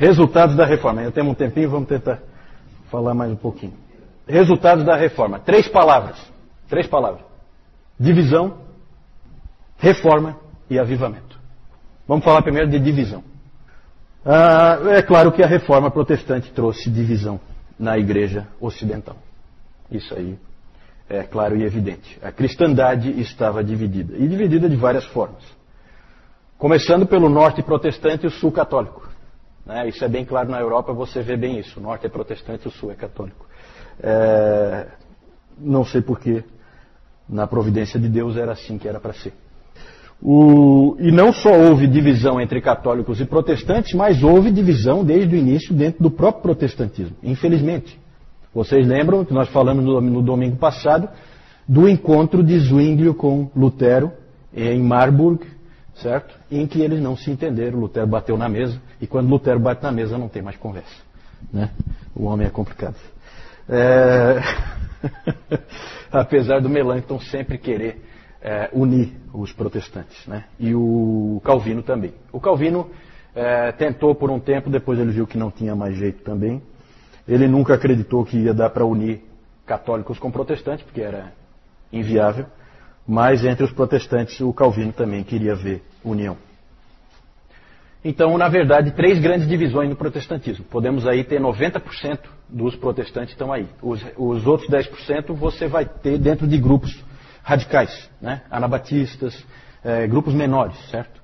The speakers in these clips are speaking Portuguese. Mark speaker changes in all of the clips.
Speaker 1: Resultados da reforma. Ainda temos um tempinho, vamos tentar falar mais um pouquinho. Resultados da reforma. 3 palavras. 3 palavras. Divisão, reforma e avivamento. Vamos falar primeiro de divisão. É claro que a reforma protestante trouxe divisão na igreja ocidental. Isso aí é claro e evidente. A cristandade estava dividida. E dividida de várias formas. Começando pelo norte protestante e o sul católico. Isso é bem claro na Europa, você vê bem isso. O norte é protestante e o sul é católico. Não sei porquê, na providência de Deus era assim que era para ser. E não só houve divisão entre católicos e protestantes, mas houve divisão desde o início dentro do próprio protestantismo, infelizmente. Vocês lembram que nós falamos no domingo passado do encontro de Zwinglio com Lutero em Marburg, certo? Em que eles não se entenderam, Lutero bateu na mesa, e quando Lutero bate na mesa não tem mais conversa. Né? O homem é complicado. Apesar do Melanchthon sempre querer unir os protestantes, né? E o Calvino também. O Calvino tentou por um tempo, depois ele viu que não tinha mais jeito também. Ele nunca acreditou que ia dar para unir católicos com protestantes, porque era inviável. Mas entre os protestantes o Calvino também queria ver união. Então, na verdade, 3 grandes divisões no protestantismo. Podemos aí ter 90% dos protestantes estão aí. Os outros 10% você vai ter dentro de grupos radicais, né? Anabatistas, grupos menores, certo?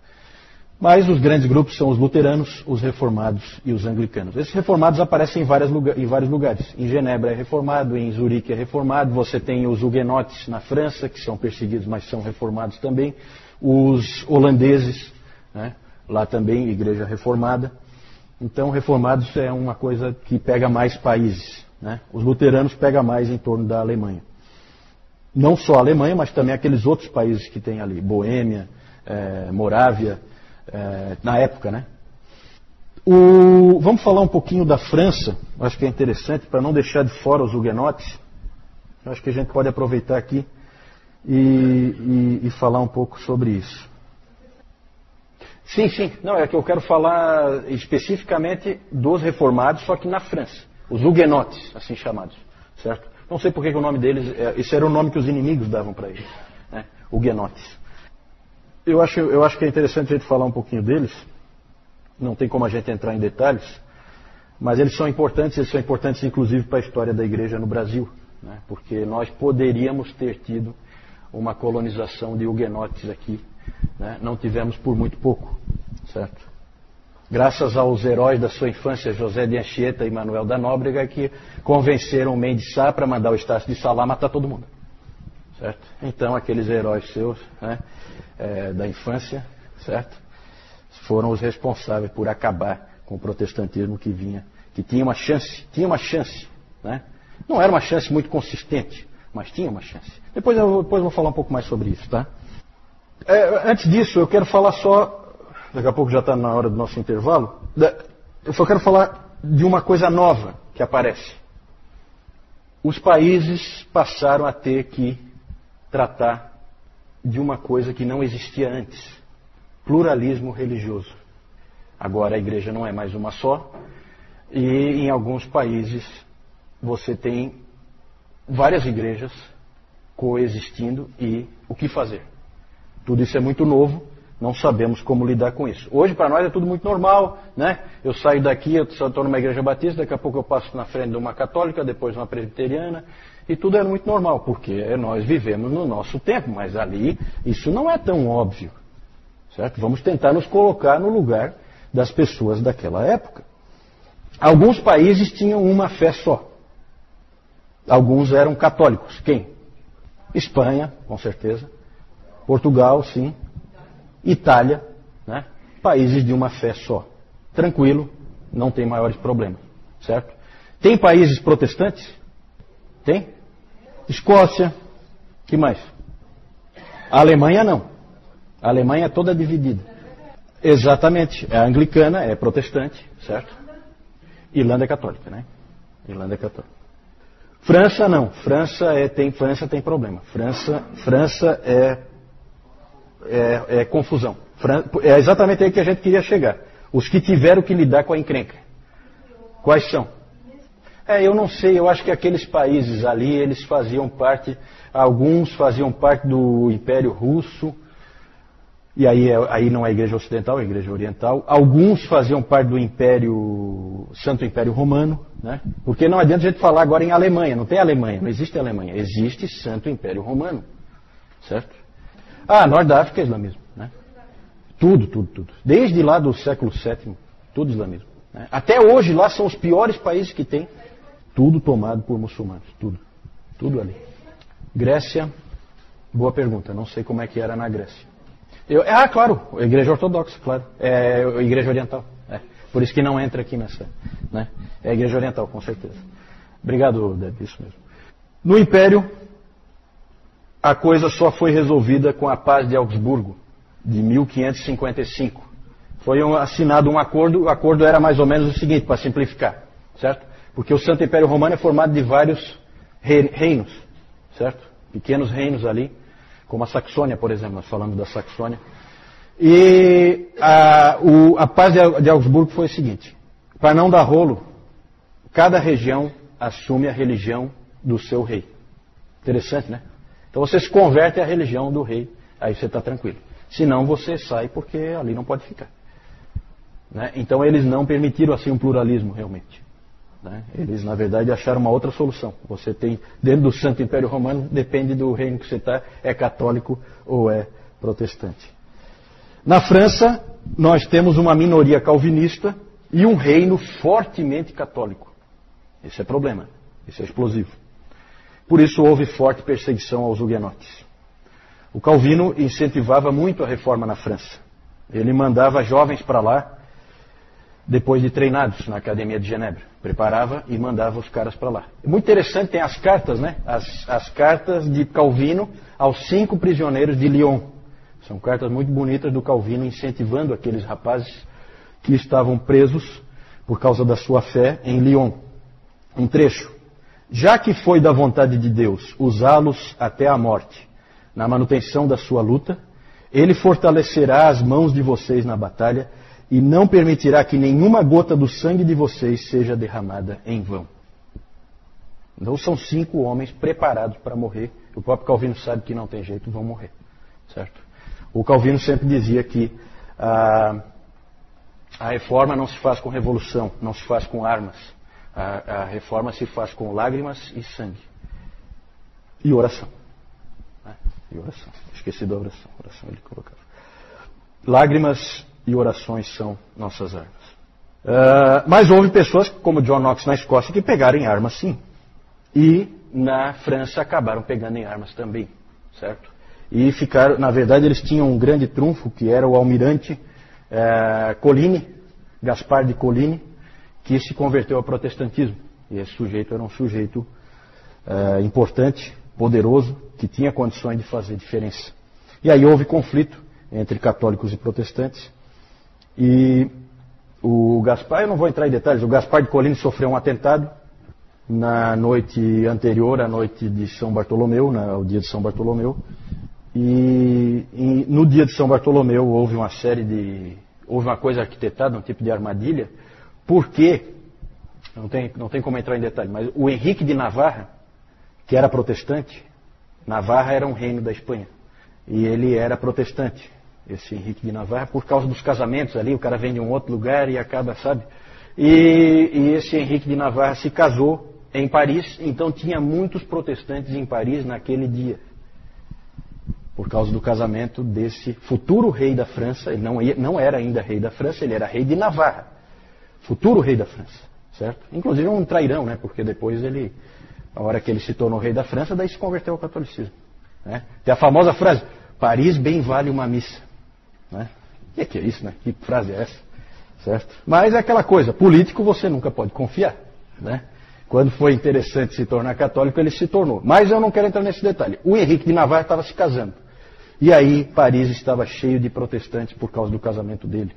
Speaker 1: Mas os grandes grupos são os luteranos, os reformados e os anglicanos. Esses reformados aparecem em vários lugares. Em Genebra é reformado, em Zurique é reformado. Você tem os huguenotes na França, que são perseguidos, mas são reformados também. Os holandeses, né? Lá também, igreja reformada. Então, reformados é uma coisa que pega mais países, né? Os luteranos pegam mais em torno da Alemanha. Não só a Alemanha, mas também aqueles outros países que tem ali. Boêmia, Morávia, na época, né? Vamos falar um pouquinho da França. Acho que é interessante, para não deixar de fora os huguenotes. Acho que a gente pode aproveitar aqui e falar um pouco sobre isso. Sim. Não, é que eu quero falar especificamente dos reformados, só que na França. Os huguenotes, assim chamados, certo? Não sei por que o nome deles... Esse era o nome que os inimigos davam para eles, né? Huguenotes. Eu acho que é interessante a gente falar um pouquinho deles. Não tem como a gente entrar em detalhes, mas eles são importantes inclusive para a história da igreja no Brasil, né? Porque nós poderíamos ter tido uma colonização de huguenotes aqui, né? Não tivemos por muito pouco, certo? Graças aos heróis da sua infância, José de Anchieta e Manuel da Nóbrega, que convenceram o Mendes Sá para mandar o Estácio de Sá matar todo mundo. Certo? Então, aqueles heróis seus, né, da infância, certo? Foram os responsáveis por acabar com o protestantismo que tinha uma chance, né? Não era uma chance muito consistente, mas tinha uma chance. Depois eu vou falar um pouco mais sobre isso, tá? Antes disso, eu quero falar só, daqui a pouco já está na hora do nosso intervalo, eu só quero falar de uma coisa nova que aparece. Os países passaram a ter que tratar de uma coisa que não existia antes: pluralismo religioso. Agora a igreja não é mais uma só, e em alguns países você tem várias igrejas coexistindo, e o que fazer? Tudo isso é muito novo, não sabemos como lidar com isso. Hoje para nós é tudo muito normal, né? Eu saio daqui, eu estou numa igreja batista, daqui a pouco eu passo na frente de uma católica, depois uma presbiteriana, e tudo é muito normal, porque nós vivemos no nosso tempo, mas ali isso não é tão óbvio, certo? Vamos tentar nos colocar no lugar das pessoas daquela época. Alguns países tinham uma fé só. Alguns eram católicos. Quem? Espanha, com certeza. Portugal, sim. Itália, né? Países de uma fé só. Tranquilo, não tem maiores problemas, certo? Tem países protestantes? Tem? Escócia, que mais? A Alemanha não. A Alemanha é toda dividida. Exatamente. A anglicana é protestante, certo? Irlanda é católica, né? Irlanda é católica. França não. França tem problema. França é confusão. É exatamente aí que a gente queria chegar. Os que tiveram que lidar com a encrenca. Quais são? Eu não sei, eu acho que aqueles países ali, eles faziam parte, alguns faziam parte do Império Russo, e aí não é a Igreja Ocidental, é a Igreja Oriental. Alguns faziam parte do Santo Império Romano, né? Porque não adianta a gente falar agora em Alemanha, não tem Alemanha, não existe Alemanha, existe Santo Império Romano, certo? Norte da África é islamismo, né? Tudo. Desde lá do século VII, tudo islamismo. Né? Até hoje lá são os piores países que tem. Tudo tomado por muçulmanos, tudo ali. Grécia, boa pergunta, não sei como é que era na Grécia. Claro, a Igreja Ortodoxa, claro, é a Igreja Oriental. Por isso que não entra aqui nessa, né? É a Igreja Oriental, com certeza. Obrigado, Deb, isso mesmo. No Império, a coisa só foi resolvida com a Paz de Augsburgo, de 1555. Foi assinado um acordo, o acordo era mais ou menos o seguinte, para simplificar, certo? Porque o Santo Império Romano é formado de vários reinos, certo? Pequenos reinos ali, como a Saxônia, por exemplo, nós falamos da Saxônia. E a Paz de Augsburgo foi o seguinte, para não dar rolo, cada região assume a religião do seu rei. Interessante, né? Então você se converte à religião do rei, aí você está tranquilo. Senão você sai porque ali não pode ficar. Né? Então eles não permitiram assim um pluralismo realmente. Né? Eles, na verdade, acharam uma outra solução. Você tem, dentro do Santo Império Romano, depende do reino que você está, é católico ou é protestante. Na França, nós temos uma minoria calvinista e um reino fortemente católico. Esse é problema, esse é explosivo. Por isso houve forte perseguição aos huguenotes. O Calvino incentivava muito a reforma na França. Ele mandava jovens para lá, depois de treinados na Academia de Genebra. Preparava e mandava os caras para lá. É muito interessante, tem as cartas, né? As cartas de Calvino aos 5 prisioneiros de Lyon. São cartas muito bonitas do Calvino incentivando aqueles rapazes que estavam presos por causa da sua fé em Lyon. Um trecho. Já que foi da vontade de Deus usá-los até a morte, na manutenção da sua luta, Ele fortalecerá as mãos de vocês na batalha e não permitirá que nenhuma gota do sangue de vocês seja derramada em vão. Então são 5 homens preparados para morrer. O próprio Calvino sabe que não tem jeito, vão morrer. Certo? O Calvino sempre dizia que a reforma não se faz com revolução, não se faz com armas. A reforma se faz com lágrimas e sangue. E oração. E oração. Esqueci da oração. Oração ele colocava. Lágrimas e orações são nossas armas. Mas houve pessoas, como John Knox na Escócia, que pegaram em armas sim. E na França acabaram pegando em armas também. Certo? E ficaram, na verdade, eles tinham um grande trunfo, que era o almirante Coligny, Gaspar de Coligny, que se converteu ao protestantismo. E esse sujeito era um sujeito importante, poderoso, que tinha condições de fazer diferença. E aí houve conflito entre católicos e protestantes. E o Gaspar, eu não vou entrar em detalhes, o Gaspar de Coligny sofreu um atentado na noite anterior à noite de São Bartolomeu, ao dia de São Bartolomeu. E no dia de São Bartolomeu houve uma coisa arquitetada, um tipo de armadilha, porque, não tem como entrar em detalhe, mas o Henrique de Navarra, que era protestante, Navarra era um reino da Espanha, e ele era protestante, esse Henrique de Navarra, por causa dos casamentos ali, o cara vem de um outro lugar e acaba, sabe? E esse Henrique de Navarra se casou em Paris, então tinha muitos protestantes em Paris naquele dia, por causa do casamento desse futuro rei da França. Ele não era ainda rei da França, ele era rei de Navarra, futuro rei da França, certo? Inclusive um trairão, né? Porque depois ele, a hora que ele se tornou rei da França, daí se converteu ao catolicismo. Né? Tem a famosa frase, Paris bem vale uma missa. Né? O que é isso, né? Que frase é essa? Certo? Mas é aquela coisa, político você nunca pode confiar. Né? Quando foi interessante se tornar católico, ele se tornou. Mas eu não quero entrar nesse detalhe. O Henrique de Navarra estava se casando. E aí Paris estava cheio de protestantes por causa do casamento dele.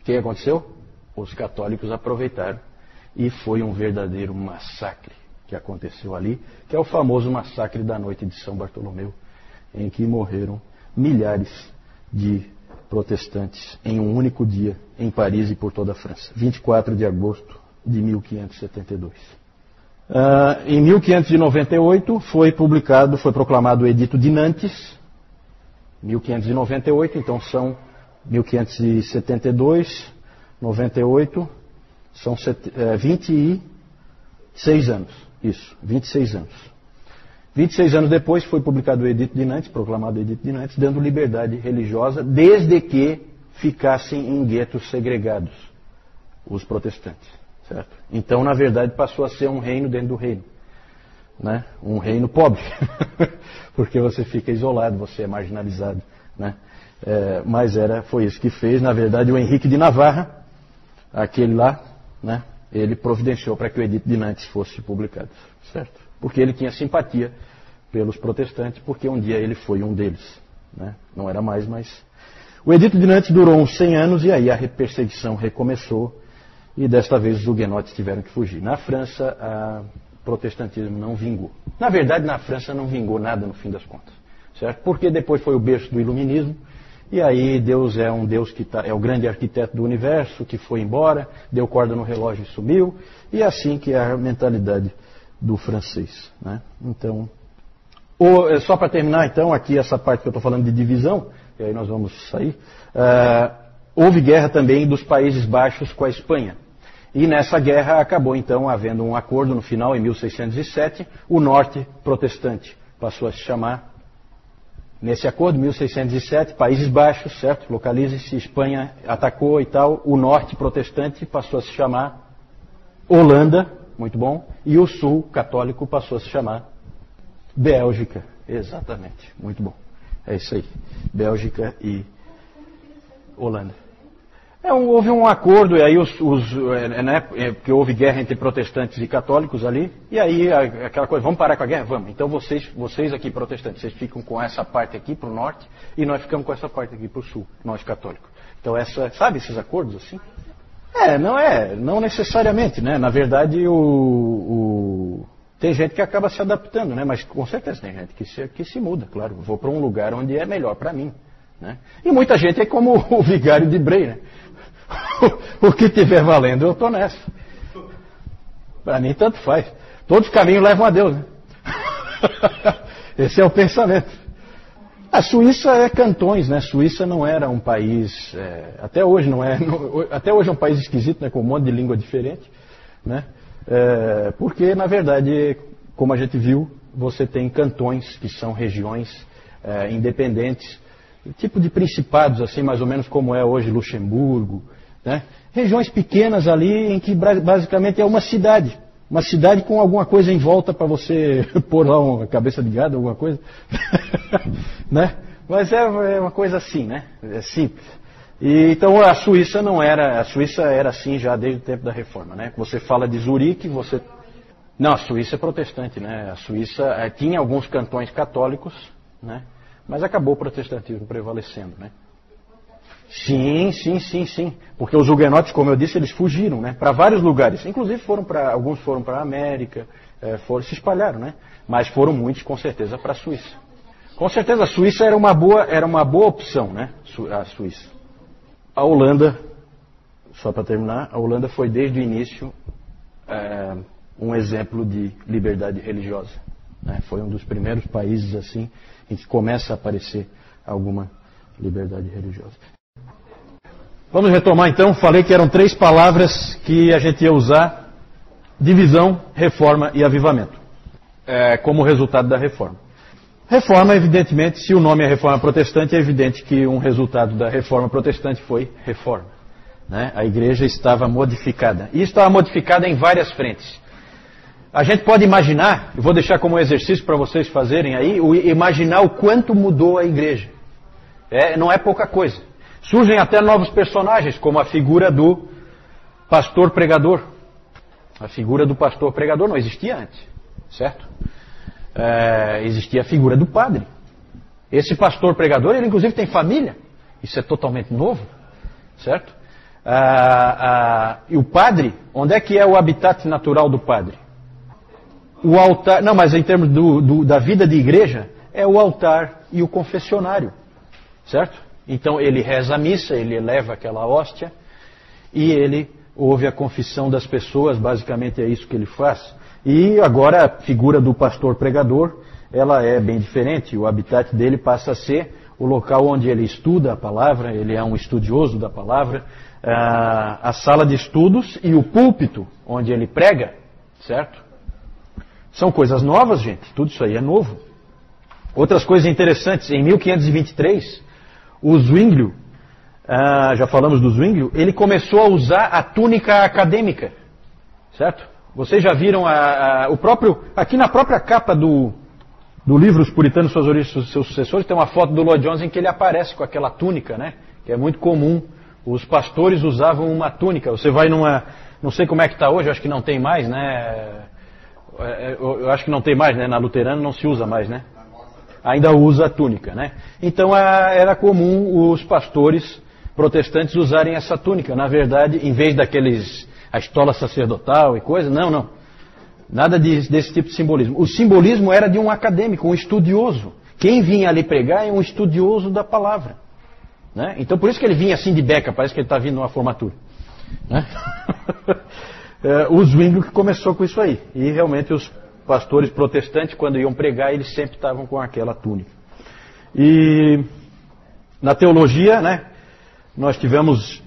Speaker 1: O que aconteceu? Os católicos aproveitaram e foi um verdadeiro massacre que aconteceu ali, que é o famoso massacre da noite de São Bartolomeu, em que morreram milhares de protestantes em um único dia em Paris e por toda a França. 24 de agosto de 1572. Em 1598 foi proclamado o Edito de Nantes, 1598, então são 1572, 98, são 26 anos, isso, 26 anos. 26 anos depois foi publicado o Edito de Nantes, proclamado o Edito de Nantes, dando liberdade religiosa, desde que ficassem em guetos segregados, os protestantes. Certo? Então, na verdade, passou a ser um reino dentro do reino. Né? Um reino pobre, porque você fica isolado, você é marginalizado. Né? Mas foi isso que fez. Na verdade, o Henrique de Navarra, aquele lá, né? Ele providenciou para que o Edito de Nantes fosse publicado. Certo? Porque ele tinha simpatia pelos protestantes, porque um dia ele foi um deles. Né? Não era mais, mas... O Edito de Nantes durou uns 100 anos e aí a perseguição recomeçou e desta vez os huguenotes tiveram que fugir. Na França, o protestantismo não vingou. Na verdade, na França não vingou nada no fim das contas. Certo? Porque depois foi o berço do iluminismo e aí Deus é um Deus que é o grande arquiteto do universo, que foi embora, deu corda no relógio e sumiu, e é assim que é a mentalidade do francês. Né? Então, só para terminar então, aqui essa parte que eu estou falando de divisão, e aí nós vamos sair, houve guerra também dos Países Baixos com a Espanha. E nessa guerra acabou então havendo um acordo no final, em 1607, o norte protestante passou a se chamar, nesse acordo, 1607, Países Baixos, certo? Localize-se, Espanha atacou e tal, o norte protestante passou a se chamar Holanda, muito bom, e o sul católico passou a se chamar Bélgica, exatamente, muito bom. É isso aí, Bélgica e Holanda. Houve um acordo, e aí porque houve guerra entre protestantes e católicos ali, e aí aquela coisa, vamos parar com a guerra? Vamos. Então vocês aqui protestantes, vocês ficam com essa parte aqui para o norte, e nós ficamos com essa parte aqui para o sul, nós católicos. Então sabe esses acordos assim? Não necessariamente, né? Na verdade, tem gente que acaba se adaptando, né? Mas com certeza tem gente que se muda, claro. Vou para um lugar onde é melhor para mim. Né? E muita gente é como o vigário de Bray, né? O que estiver valendo, eu estou nessa. Para mim, tanto faz. Todos os caminhos levam a Deus. Né? Esse é o pensamento. A Suíça é cantões, né? A Suíça não era um país... até hoje não é... até hoje é um país esquisito, né? Com um monte de língua diferente. Né? Porque, na verdade, como a gente viu, você tem cantões que são regiões independentes, tipo de principados, assim, mais ou menos como é hoje Luxemburgo, né? Regiões pequenas ali em que basicamente é uma cidade com alguma coisa em volta para você pôr lá uma cabeça de gado, alguma coisa, né? Mas é uma coisa assim, né? É simples. E, então a Suíça era assim já desde o tempo da Reforma, né? Você fala de Zurique, não, a Suíça é protestante, né? A Suíça tinha alguns cantões católicos, né? Mas acabou o protestantismo prevalecendo, né? Sim. Porque os huguenotes, como eu disse, eles fugiram, né? Para vários lugares. Inclusive alguns foram para a América, se espalharam, né? Mas foram muitos, com certeza, para a Suíça. Com certeza a Suíça era uma boa opção, né? A Suíça. A Holanda, só para terminar, a Holanda foi desde o início um exemplo de liberdade religiosa. Né? Foi um dos primeiros países assim em que começa a aparecer alguma liberdade religiosa. Vamos retomar então, falei que eram 3 palavras que a gente ia usar: divisão, reforma e avivamento, como resultado da reforma. Reforma, evidentemente, se o nome é reforma protestante, é evidente que um resultado da reforma protestante foi reforma. Né? A igreja estava modificada, e estava modificada em várias frentes. A gente pode imaginar, eu vou deixar como exercício para vocês fazerem aí, imaginar o quanto mudou a igreja. Não é pouca coisa. Surgem até novos personagens, como a figura do pastor pregador. A figura do pastor pregador não existia antes, certo? Existia a figura do padre. Esse pastor pregador, ele inclusive tem família. Isso é totalmente novo, certo? E o padre, onde é que é o habitat natural do padre? O altar, não, mas em termos da vida de igreja, é o altar e o confessionário, certo? Então ele reza a missa, ele eleva aquela hóstia e ele houve a confissão das pessoas, basicamente é isso que ele faz. E agora a figura do pastor pregador, ela é bem diferente, o habitat dele passa a ser o local onde ele estuda a palavra, ele é um estudioso da palavra, a sala de estudos e o púlpito onde ele prega, certo? São coisas novas, gente, tudo isso aí é novo. Outras coisas interessantes, em 1523, o Zwinglio, já falamos do Zwinglio, ele começou a usar a túnica acadêmica, certo? Vocês já viram o próprio, aqui na própria capa do livro Os Puritanos, Suas Origens e Seus Sucessores, tem uma foto do Lloyd Jones em que ele aparece com aquela túnica, né? Que é muito comum. Os pastores usavam uma túnica. Você vai numa, não sei como é que está hoje, eu acho que não tem mais, né? Eu acho que não tem mais, né? Na luterana não se usa mais, né? Ainda usa a túnica, né? Então era comum os pastores protestantes usarem essa túnica. Na verdade, em vez a estola sacerdotal e coisa, não. Nada desse tipo de simbolismo. O simbolismo era de um acadêmico, um estudioso. Quem vinha ali pregar é um estudioso da palavra. Né? Então por isso que ele vinha assim de beca, parece que ele está vindo numa formatura. Né? O Zwinglio que começou com isso aí. E realmente os pastores protestantes, quando iam pregar, eles sempre estavam com aquela túnica. E na teologia, né, nós tivemos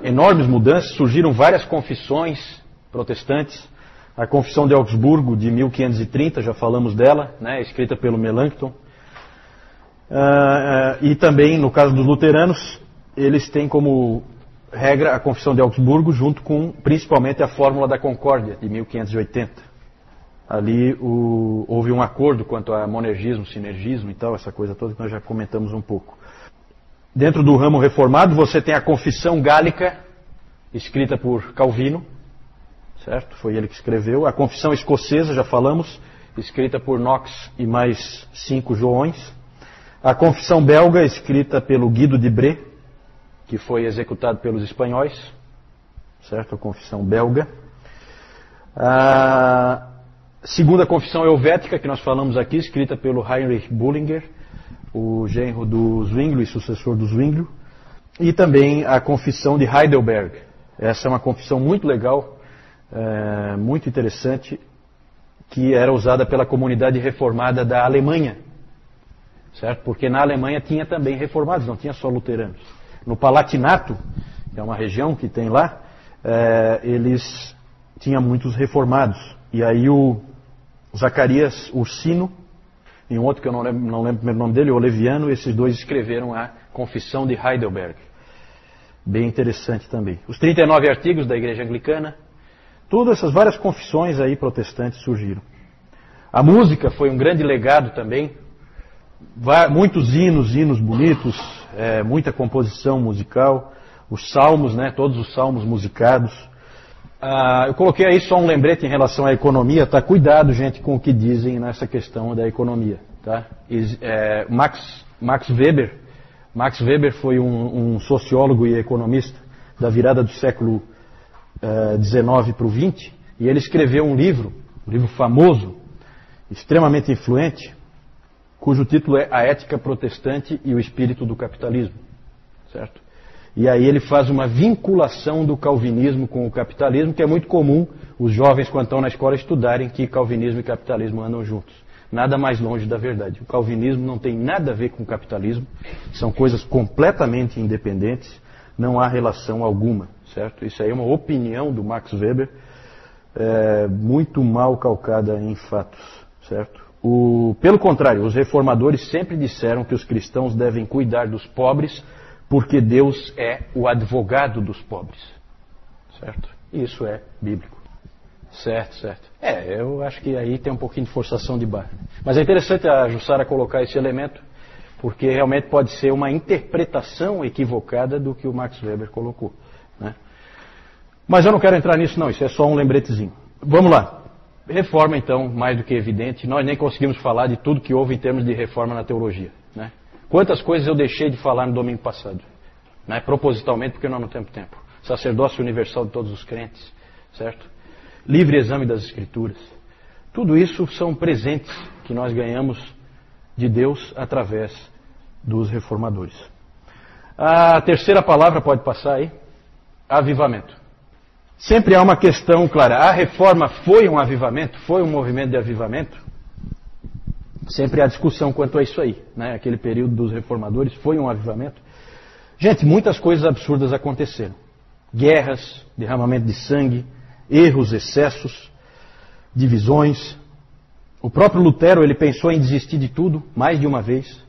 Speaker 1: enormes mudanças, surgiram várias confissões protestantes. A Confissão de Augsburgo, de 1530, já falamos dela, né, escrita pelo Melanchthon. E também, no caso dos luteranos, eles têm como regra a Confissão de Augsburgo, junto com, principalmente, a Fórmula da Concórdia, de 1580. Ali houve um acordo quanto a monergismo, sinergismo e tal, essa coisa toda que nós já comentamos um pouco. Dentro do ramo reformado, você tem a Confissão Gálica, escrita por Calvino, certo? Foi ele que escreveu. A Confissão Escocesa, já falamos, escrita por Knox e mais 5 Joões. A Confissão Belga, escrita pelo Guido de Bré, que foi executado pelos espanhóis, certo? A Confissão Belga. A Segunda Confissão Helvética, que nós falamos aqui, escrita pelo Heinrich Bullinger, o genro do Zwinglio e sucessor do Zwinglio. E também a Confissão de Heidelberg. Essa é uma confissão muito legal, muito interessante, que era usada pela comunidade reformada da Alemanha, certo? Porque na Alemanha tinha também reformados, não tinha só luteranos. No Palatinato, que é uma região que tem lá, eles tinham muitos reformados. E aí o Zacarias Ursino, e um outro que eu não lembro o primeiro nome dele, o Oleviano, esses dois escreveram a Confissão de Heidelberg. Bem interessante também. Os 39 artigos da Igreja Anglicana. Todas essas várias confissões aí protestantes surgiram. A música foi um grande legado também. Muitos hinos bonitos, muita composição musical. Os salmos, né, todos os salmos musicados. Eu coloquei aí só um lembrete em relação à economia, tá? Cuidado, gente, com o que dizem nessa questão da economia, tá? Max Weber foi um sociólogo e economista da virada do século 19 para o 20, e ele escreveu um livro famoso, extremamente influente, cujo título é A Ética Protestante e o Espírito do Capitalismo, certo? E aí ele faz uma vinculação do calvinismo com o capitalismo, que é muito comum os jovens, quando estão na escola, estudarem que calvinismo e capitalismo andam juntos. Nada mais longe da verdade. O calvinismo não tem nada a ver com o capitalismo, são coisas completamente independentes, não há relação alguma, certo? Isso aí é uma opinião do Max Weber, muito mal calcada em fatos, certo? Pelo contrário, os reformadores sempre disseram que os cristãos devem cuidar dos pobres, porque Deus é o advogado dos pobres, certo? Isso é bíblico. Certo. Eu acho que aí tem um pouquinho de forçação de barra. Mas é interessante a Jussara colocar esse elemento, porque realmente pode ser uma interpretação equivocada do que o Max Weber colocou, né? Mas eu não quero entrar nisso não, isso é só um lembretezinho. Vamos lá. Reforma, então, mais do que evidente. Nós nem conseguimos falar de tudo que houve em termos de reforma na teologia, né? Quantas coisas eu deixei de falar no domingo passado, né? Propositalmente, porque nós não temos tempo. Sacerdócio universal de todos os crentes, certo? Livre exame das Escrituras. Tudo isso são presentes que nós ganhamos de Deus através dos reformadores. A terceira palavra pode passar aí. Avivamento. Sempre há uma questão clara. A reforma foi um avivamento? Foi um movimento de avivamento? Sempre há discussão quanto a isso aí, né? Aquele período dos reformadores foi um avivamento. Gente, muitas coisas absurdas aconteceram. Guerras, derramamento de sangue, erros, excessos, divisões. O próprio Lutero, ele pensou em desistir de tudo, mais de uma vez,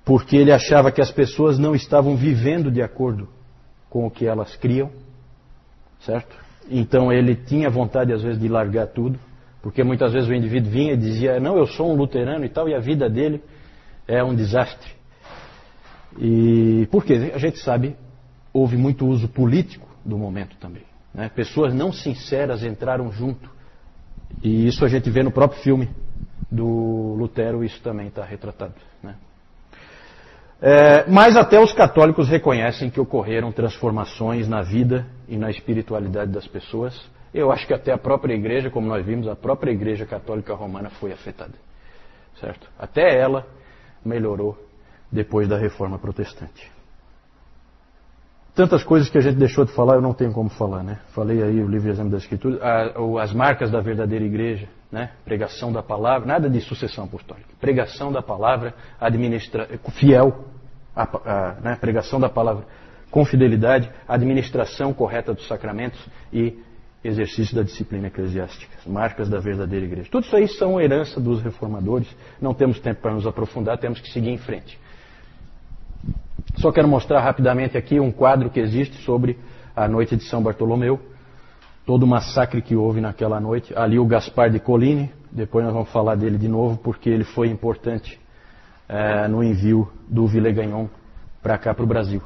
Speaker 1: porque ele achava que as pessoas não estavam vivendo de acordo com o que elas criam, certo? Então ele tinha vontade, às vezes, de largar tudo, porque muitas vezes o indivíduo vinha e dizia, não, eu sou um luterano e tal, e a vida dele é um desastre. E porque a gente sabe, houve muito uso político do momento também, né? Pessoas não sinceras entraram junto. E isso a gente vê no próprio filme do Lutero, isso também está retratado, né? Mas até os católicos reconhecem que ocorreram transformações na vida e na espiritualidade das pessoas. Eu acho que até a própria igreja, como nós vimos, a própria igreja católica romana foi afetada, certo? Até ela melhorou depois da reforma protestante. Tantas coisas que a gente deixou de falar, eu não tenho como falar, né? Falei aí o livre exemplo da Escritura, as marcas da verdadeira igreja, né? Pregação da palavra, nada de sucessão apostólica. Pregação da palavra, fiel, né? Pregação da palavra com fidelidade, administração correta dos sacramentos e exercício da disciplina eclesiástica. Marcas da verdadeira igreja. Tudo isso aí são herança dos reformadores. Não temos tempo para nos aprofundar, temos que seguir em frente. Só quero mostrar rapidamente aqui um quadro que existe sobre a noite de São Bartolomeu. Todo o massacre que houve naquela noite. Ali o Gaspar de Coligny, depois nós vamos falar dele de novo, porque ele foi importante no envio do Villegagnon para cá, para o Brasil.